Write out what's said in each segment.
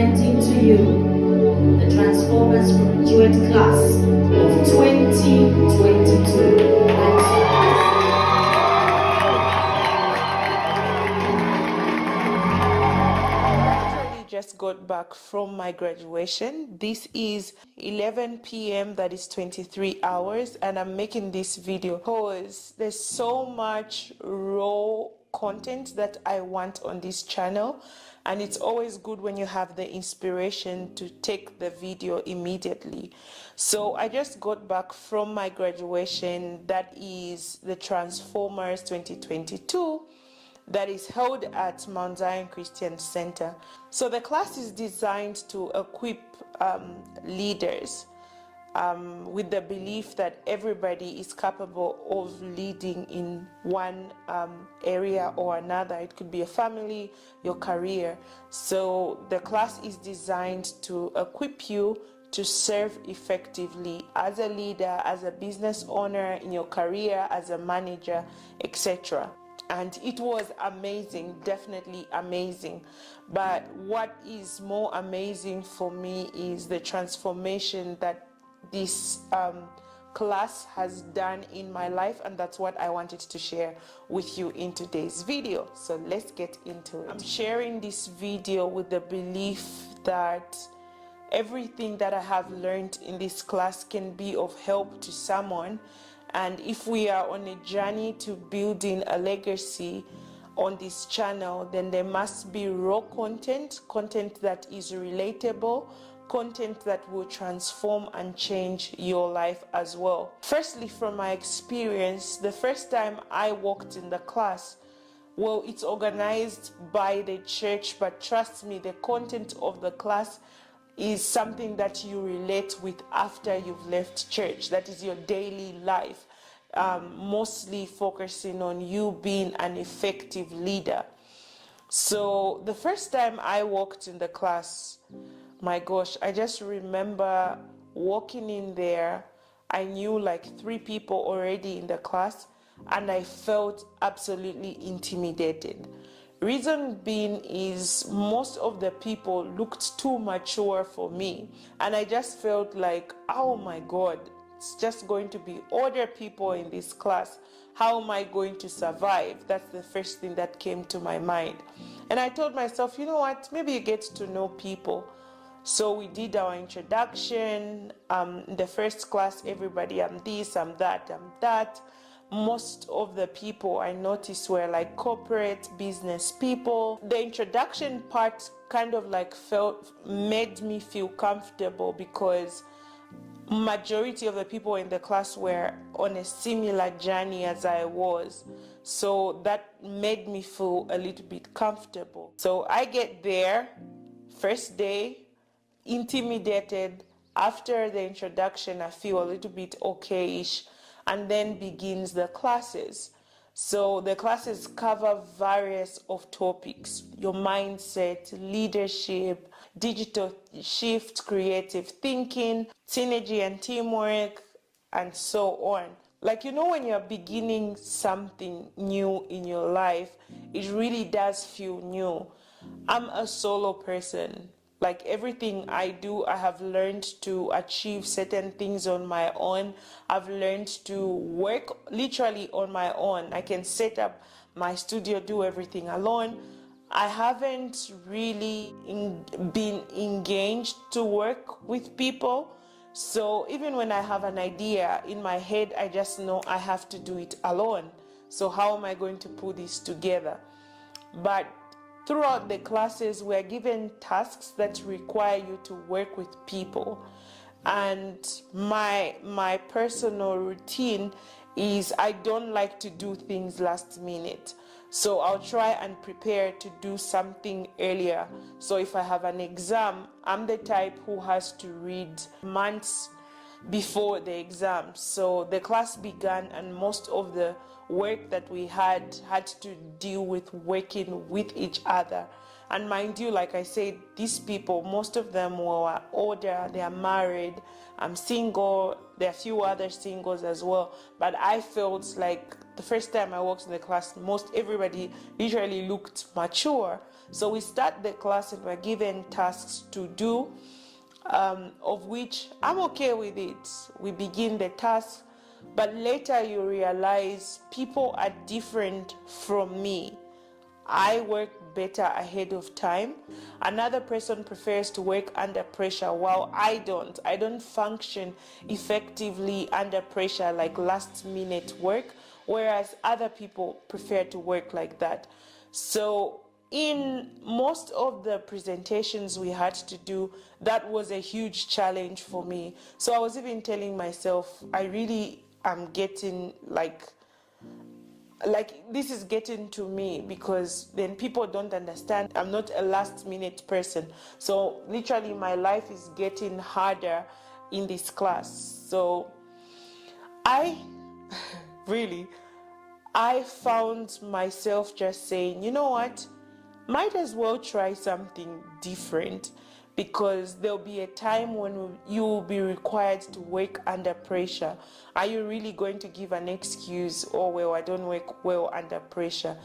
presenting to you the Transformers Graduate Class of 2022. Just got back from my graduation. This is 11 p.m. that is 23 hours, and I'm making this video because there's so much raw content that I want on this channel, and it's always good when you have the inspiration to take the video immediately. So I just got back from my graduation, that is the Transformers 2022, that is held at Mount Zion Christian Center. So the class is designed to equip leaders with the belief that everybody is capable of leading in one area or another. It could be a family, your career. So the class is designed to equip you to serve effectively as a leader, as a business owner, in your career, as a manager, etc. And it was amazing, definitely amazing. But what is more amazing for me is the transformation that this class has done in my life, and that's what I wanted to share with you in today's video. So let's get into it. I'm sharing this video with the belief that everything that I have learned in this class can be of help to someone. And if we are on a journey to building a legacy on this channel, then there must be raw content that is relatable, content that will transform and change your life as well. Firstly, from my experience, the first time I walked in the class, well, it's organized by the church, but trust me, the content of the class is something that you relate with after you've left church. That is your daily life, mostly focusing on you being an effective leader. So the first time I walked in the class, my gosh, I just remember walking in there. I knew like 3 people already in the class, and I felt absolutely intimidated. Reason being is most of the people looked too mature for me, and I just felt like, oh my God, it's just going to be older people in this class. How am I going to survive? That's the first thing that came to my mind. And I told myself, you know what, maybe you get to know people. So we did our introduction. In the first class, everybody, I'm this, I'm that, I'm that. Most of the people I noticed were like corporate business people. The introduction part kind of like made me feel comfortable because majority of the people in the class were on a similar journey as I was. So that made me feel a little bit comfortable. So I get there, first day, intimidated. After the introduction, I feel a little bit okay-ish, and then begins the classes. So the classes cover various of topics: your mindset, leadership, digital shift, creative thinking, synergy and teamwork, and so on. Like, you know, when you're beginning something new in your life, it really does feel new. I'm a solo person. Like, everything I do, I have learned to achieve certain things on my own. I've learned to work literally on my own. I can set up my studio, do everything alone. I haven't really been engaged to work with people. So even when I have an idea in my head, I just know I have to do it alone. So how am I going to put this together? But throughout the classes, we are given tasks that require you to work with people. And my personal routine is I don't like to do things last minute. So I'll try and prepare to do something earlier. So if I have an exam, I'm the type who has to read months before the exam. So the class began, and most of the work that we had to deal with working with each other. And mind you, like I said, these people, most of them were older, they are married. I'm single, there are a few other singles as well, but I felt like the first time I walked in the class, everybody literally looked mature. So we start the class and we're given tasks to do, of which I'm okay with it. We begin the task, but later you realize people are different from me. I work better ahead of time. Another person prefers to work under pressure, while I don't. I don't function effectively under pressure like last minute work, whereas other people prefer to work like that. So in most of the presentations we had to do, that was a huge challenge for me. So I was even telling myself, I really am getting like this is getting to me, because then people don't understand I'm not a last minute person. So literally my life is getting harder in this class. So I I found myself just saying, you know what, might as well try something different, because there'll be a time when you will be required to work under pressure. Are you really going to give an excuse, oh well, I don't work well under pressure?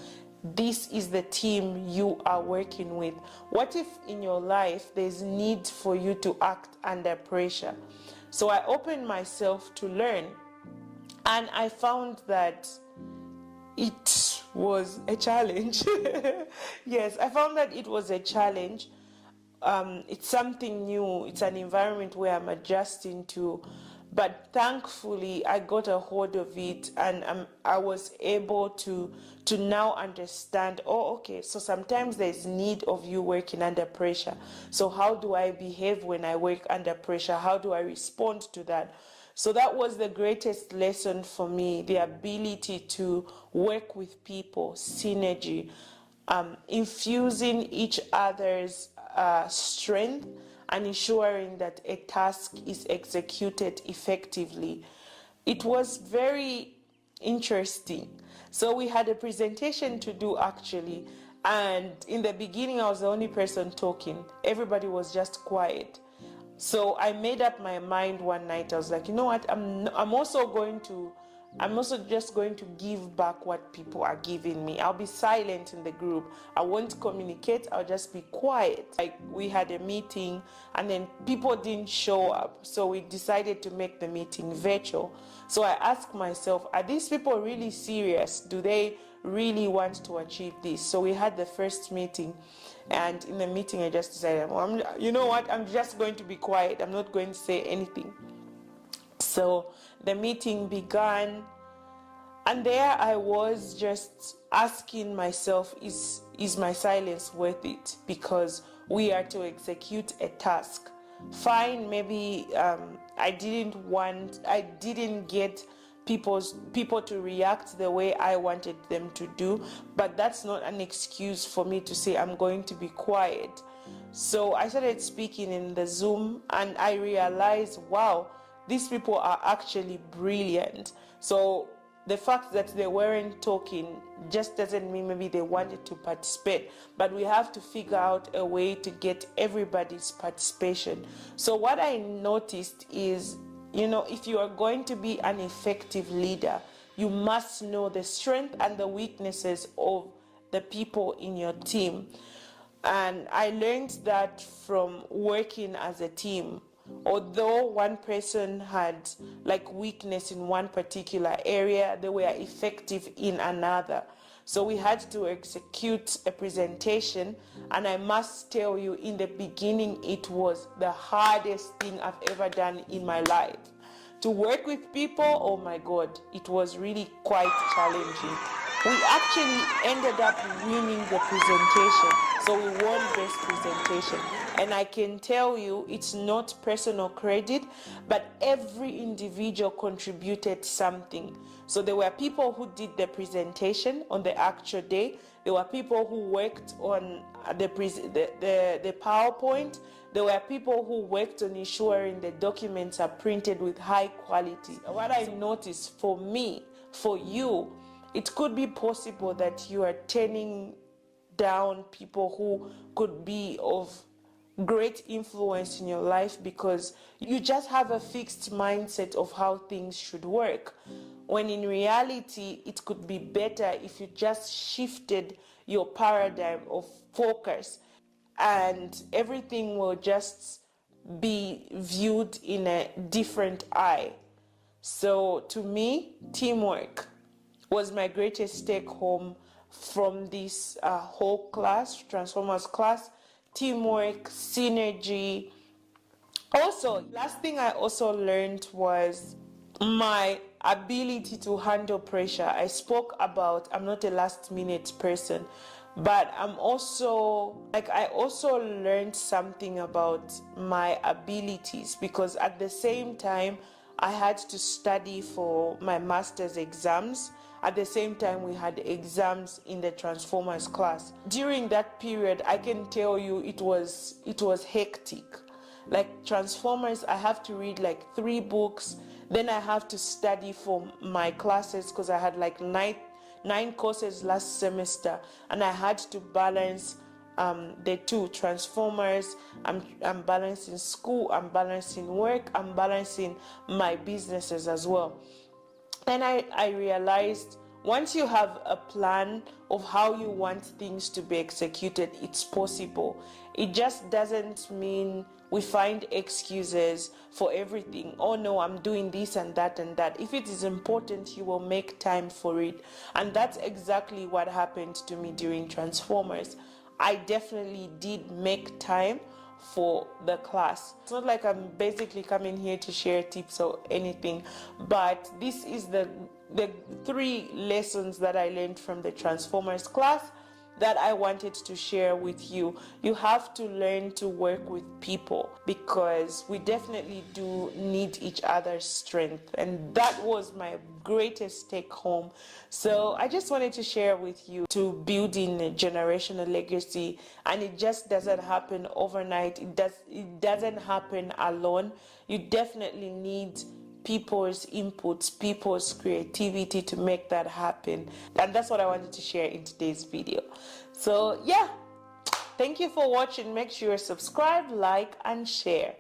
This is the team you are working with. What if in your life there's need for you to act under pressure? So I opened myself to learn, and I found that it was a challenge. Yes, I found that it was a challenge. It's something new. It's an environment where I'm adjusting to, but thankfully I got a hold of it, and I was able to now understand. Oh, okay. So sometimes there's need of you working under pressure. So how do I behave when I work under pressure? How do I respond to that? So that was the greatest lesson for me: the ability to work with people, synergy, infusing each other's strength, and ensuring that a task is executed effectively. It was very interesting. So we had a presentation to do actually, and in the beginning I was the only person talking. Everybody was just quiet. So I made up my mind one night. I was like, you know what, I'm also just going to give back what people are giving me. I'll be silent in the group. I won't communicate. I'll just be quiet. Like, we had a meeting and then people didn't show up. So we decided to make the meeting virtual. So I asked myself, are these people really serious? Do they really want to achieve this? So we had the first meeting. And in the meeting, I just decided, well, you know what? I'm just going to be quiet. I'm not going to say anything. So the meeting began, and there I was just asking myself, is my silence worth it? Because we are to execute a task. Fine, maybe I didn't get people to react the way I wanted them to do, but that's not an excuse for me to say I'm going to be quiet. So I started speaking in the Zoom, and I realized, wow, these people are actually brilliant. So the fact that they weren't talking just doesn't mean maybe they wanted to participate, but we have to figure out a way to get everybody's participation. So what I noticed is, if you are going to be an effective leader, you must know the strength and the weaknesses of the people in your team. And I learned that from working as a team. Although one person had weakness in one particular area, they were effective in another. So we had to execute a presentation, and I must tell you, in the beginning, it was the hardest thing I've ever done in my life. To work with people, oh my God, it was really quite challenging. We actually ended up winning the presentation. So we won best presentation. And I can tell you, it's not personal credit, but every individual contributed something. So there were people who did the presentation on the actual day. There were people who worked on the PowerPoint. There were people who worked on ensuring the documents are printed with high quality. What I noticed, for me, for you, it could be possible that you are turning down people who could be of great influence in your life because you just have a fixed mindset of how things should work. when in reality it could be better if you just shifted your paradigm of focus, and everything will just be viewed in a different eye. So to me, teamwork was my greatest take home from this whole class, Transformers class. Teamwork, synergy. Also, last thing I also learned was my ability to handle pressure. I spoke about I'm not a last minute person, but I also learned something about my abilities, because at the same time I had to study for my master's exams. At the same time, we had exams in the Transformers class. During that period, I can tell you it was hectic. Like Transformers, I have to read like 3 books. Then I have to study for my classes, because I had like nine courses last semester, and I had to balance the two. Transformers, I'm balancing school, I'm balancing work, I'm balancing my businesses as well. And I realized once you have a plan of how you want things to be executed, it's possible. It just doesn't mean we find excuses for everything. Oh no, I'm doing this and that and that. If it is important, you will make time for it. And that's exactly what happened to me during Transformers. I definitely did make time for the class. It's not like I'm basically coming here to share tips or anything, but this is the 3 lessons that I learned from the Transformers class that I wanted to share with you. You have to learn to work with people, because we definitely do need each other's strength, and that was my greatest take home. So I just wanted to share with you to building a generational legacy, and it just doesn't happen overnight. It doesn't happen alone. You definitely need people's inputs, people's creativity to make that happen. And that's what I wanted to share in today's video. So yeah, thank you for watching. Make sure you subscribe, like, and share.